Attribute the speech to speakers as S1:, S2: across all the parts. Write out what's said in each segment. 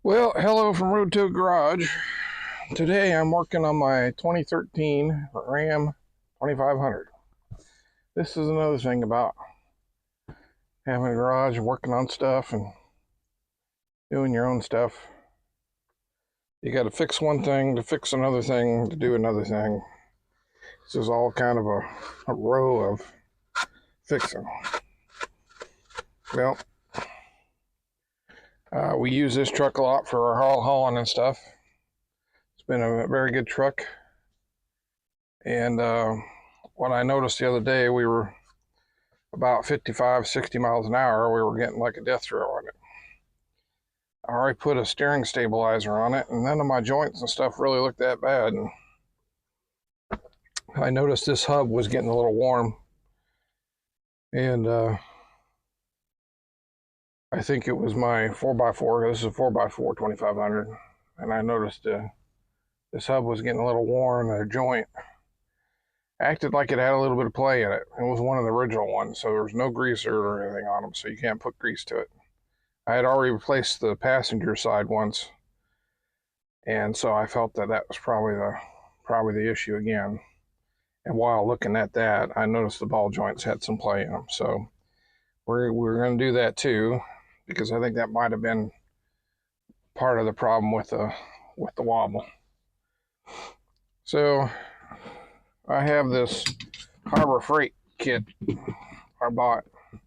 S1: Well, hello from Road to Garage. Today I'm working on my 2013 Ram 2500. This is another thing about having a garage and working on stuff and doing your own stuff. You got to fix one thing to fix another thing to do another thing. This is all kind of a row of fixing. Well, we use this truck a lot for our hauling and stuff. It's been a very good truck. And what I noticed the other day, we were about 55, 60 miles an hour. We were getting like a death throw on it. I already put a steering stabilizer on it, and none of my joints and stuff really looked that bad. And I noticed this hub was getting a little warm. And I think it was my 4x4. This is a 4x4 2500. And I noticed this hub was getting a little warm, and the joint acted like it had a little bit of play in it. It was one of the original ones, so there was no greaser or anything on them, so you can't put grease to it. I had already replaced the passenger side once, and so I felt that was probably the issue again. And while looking at that, I noticed the ball joints had some play in them, so we're going to do that too, because I think that might have been part of the problem with the wobble. So I have this Harbor Freight kit I bought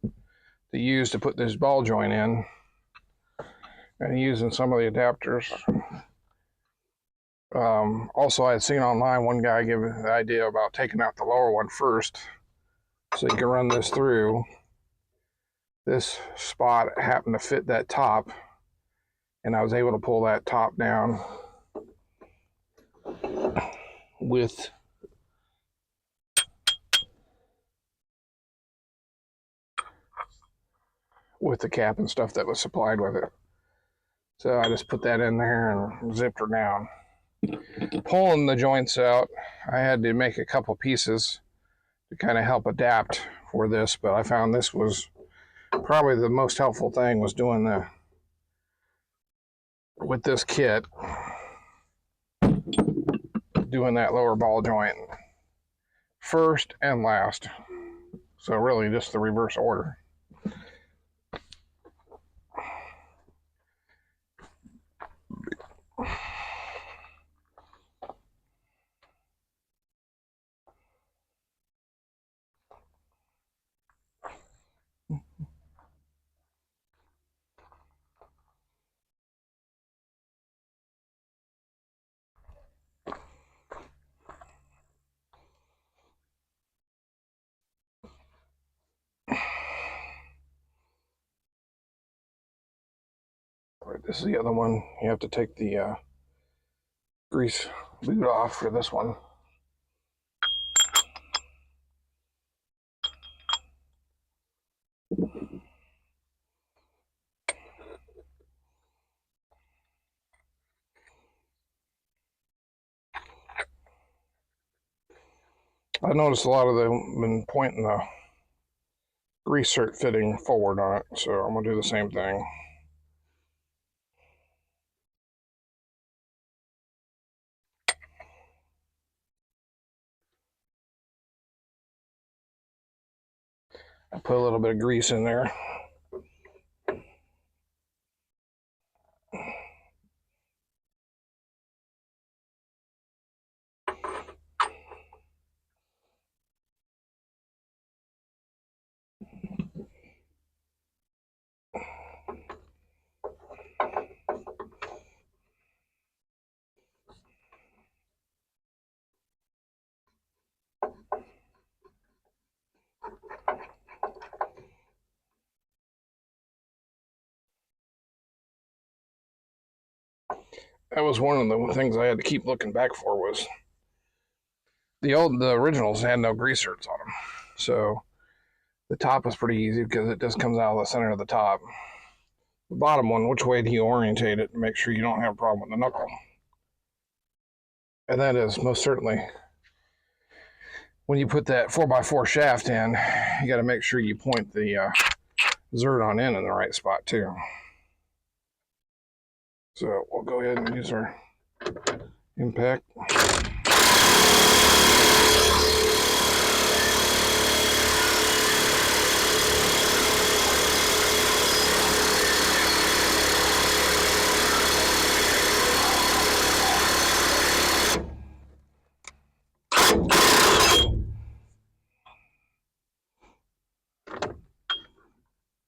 S1: to use to put this ball joint in, and using some of the adapters. Also, I had seen online one guy give the idea about taking out the lower one first, so you can run this through. This spot happened to fit that top, and I was able to pull that top down with the cap and stuff that was supplied with it. So I just put that in there and zipped her down. Pulling the joints out, I had to make a couple pieces to kind of help adapt for this, but I found this was probably the most helpful thing, was doing with this kit, doing that lower ball joint first and last. So really just the reverse order. Right, this is the other one. You have to take the grease boot off for this one. I noticed a lot of them been pointing the grease cert fitting forward on it, so I'm gonna do the same thing. I put a little bit of grease in there. That was one of the things I had to keep looking back for, was the originals had no grease certs on them. So the top was pretty easy because it just comes out of the center of the top. The bottom one, which way do you orientate it to make sure you don't have a problem with the knuckle? And that is most certainly, when you put that 4x4 shaft in, you got to make sure you point the zert on in the right spot too. So we'll go ahead and use our impact.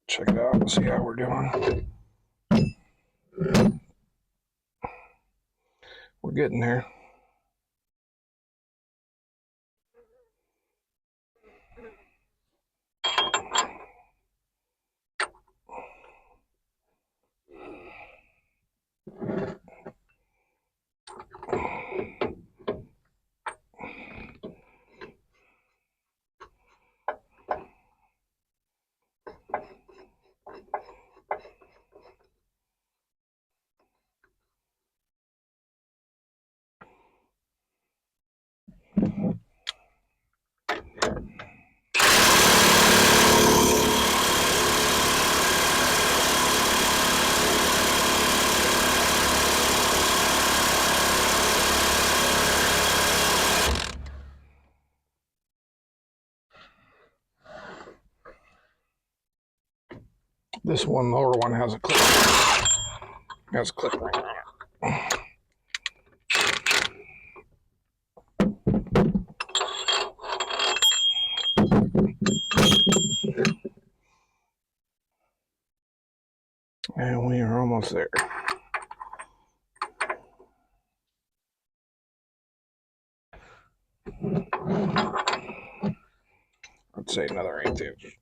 S1: Check it out and see how we're doing. We're getting there. This one lower one has a clip. Has a clip ring on it. And we are almost there. I'd say another 1/8 inch.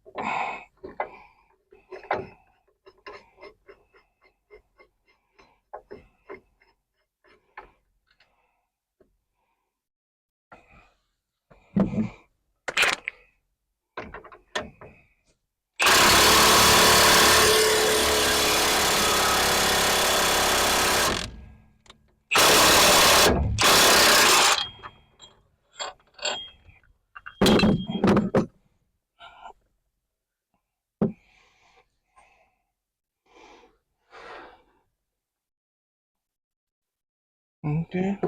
S1: Okay.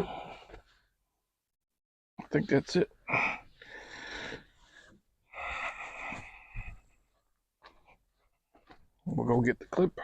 S1: I think that's it. We'll go get the clip.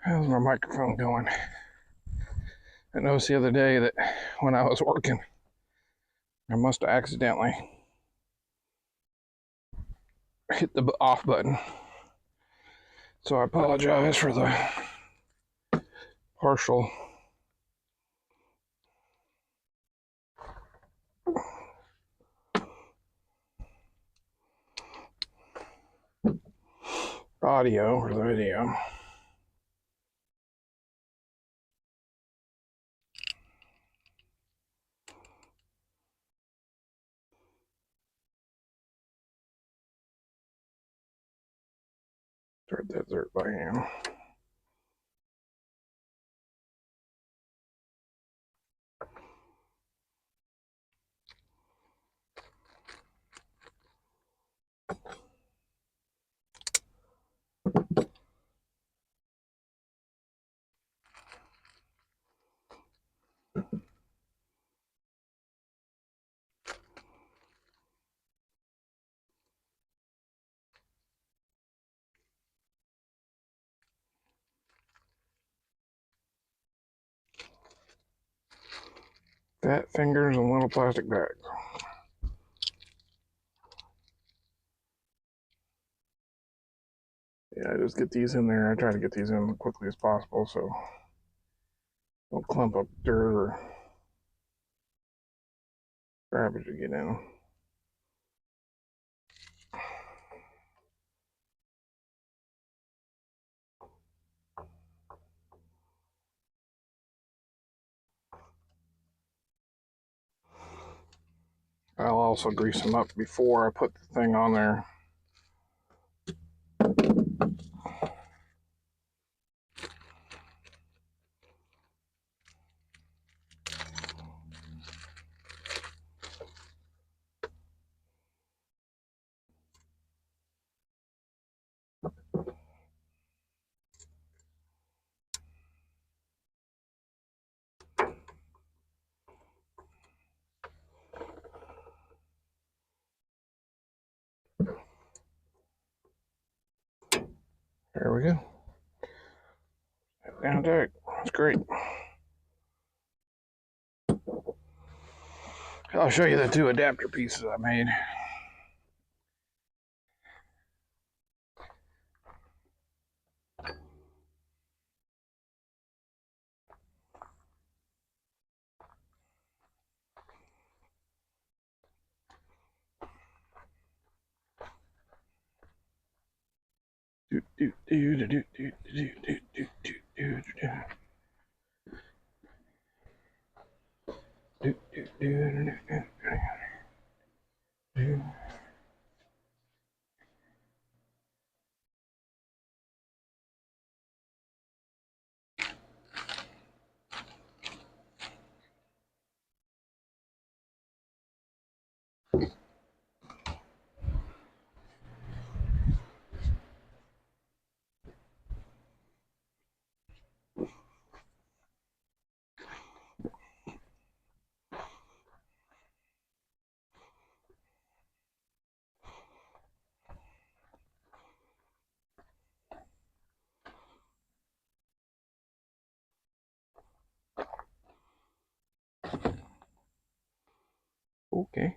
S1: How's my microphone going? I noticed the other day that when I was working, I must have accidentally hit the off button. So I apologize for the partial audio or the video. Thread that dirt by hand. Fat fingers and little plastic bags. Yeah, I just get these in there. I try to get these in as quickly as possible so don't clump up dirt or garbage to get in. I'll also grease them up before I put the thing on there. There we go. Down tight. That's great. I'll show you the two adapter pieces I made. Okay.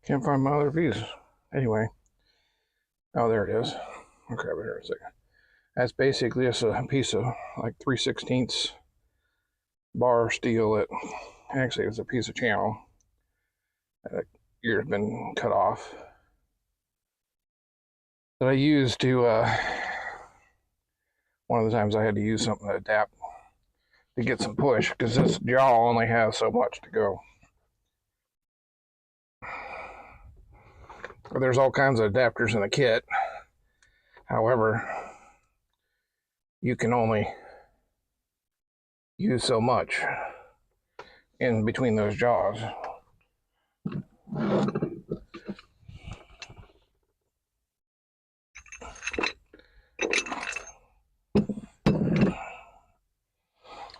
S1: Can't find my other piece. Anyway. Oh, there it is. I'll grab it here in a second. That's basically just a piece of like 3/16 bar steel that actually is a piece of channel. That ear's been cut off. That I used to, one of the times I had to use something to adapt to get some push because this jaw only has so much to go. There's all kinds of adapters in the kit. However, you can only use so much in between those jaws.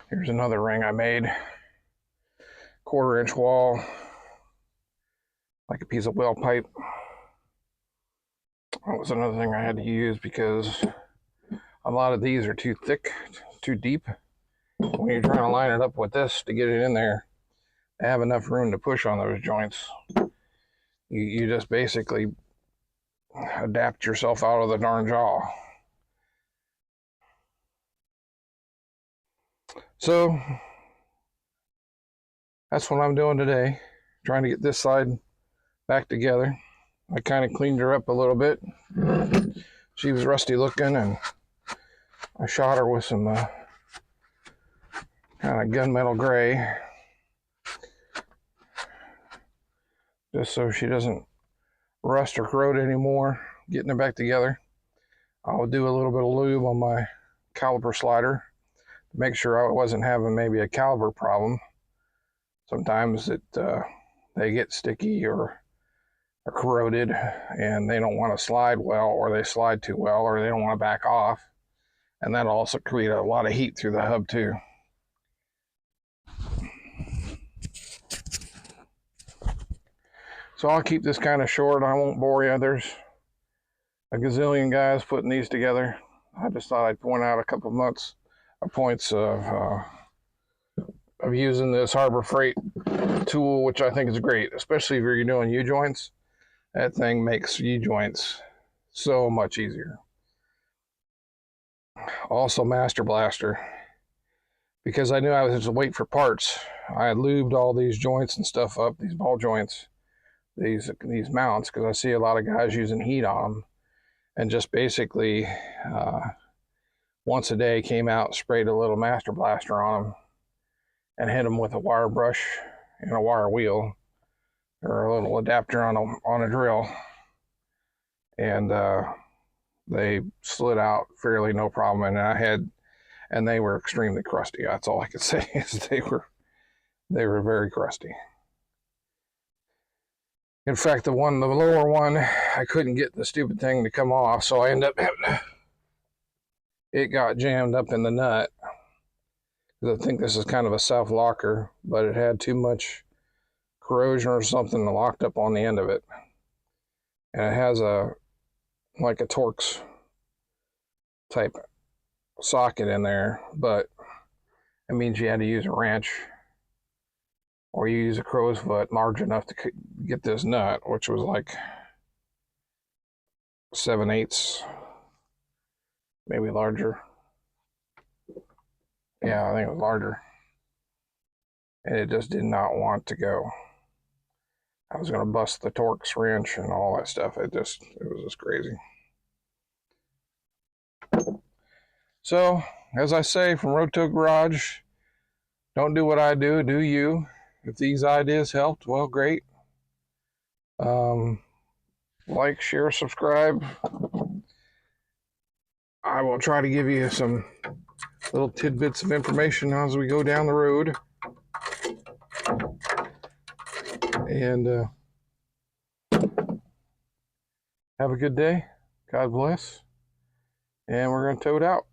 S1: Here's another ring I made. 1/4-inch wall, like a piece of weld pipe. That was another thing I had to use because a lot of these are too thick, too deep. When you're trying to line it up with this to get it in there, to have enough room to push on those joints. You just basically adapt yourself out of the darn jaw. So that's what I'm doing today, trying to get this side back together. I kind of cleaned her up a little bit. She was rusty looking, and I shot her with some kind of gunmetal gray, just so she doesn't rust or corrode anymore. Getting it back together. I'll do a little bit of lube on my caliper slider to make sure I wasn't having maybe a caliper problem. Sometimes they get sticky or corroded and they don't want to slide well, or they slide too well, or they don't want to back off. And that'll also create a lot of heat through the hub too. So I'll keep this kind of short. I won't bore you. There's a gazillion guys putting these together. I just thought I'd point out a couple of points of using this Harbor Freight tool, which I think is great, especially if you're doing U-joints. That thing makes U-joints so much easier. Also Master Blaster, because I knew I was to wait for parts. I had lubed all these joints and stuff up, these ball joints, these mounts, because I see a lot of guys using heat on them, and just basically once a day came out, sprayed a little Master Blaster on them, and hit them with a wire brush and a wire wheel, or a little adapter on a drill, and they slid out fairly no problem. And they were extremely crusty. That's all I could say, is they were very crusty. In fact, the lower one, I couldn't get the stupid thing to come off, so I ended up it got jammed up in the nut. I think this is kind of a self-locker, but it had too much corrosion or something locked up on the end of it. And it has like a Torx type socket in there, but it means you had to use a wrench, or you use a crow's foot large enough to get this nut, which was like 7/8, maybe larger. Yeah, I think it was larger. And it just did not want to go. I was going to bust the Torx wrench and all that stuff. It was just crazy. So, as I say from Road to a Garage, don't do what I do, do you. If these ideas helped, well, great. Like, share, subscribe. I will try to give you some little tidbits of information as we go down the road. And have a good day. God bless. And we're going to tow it out.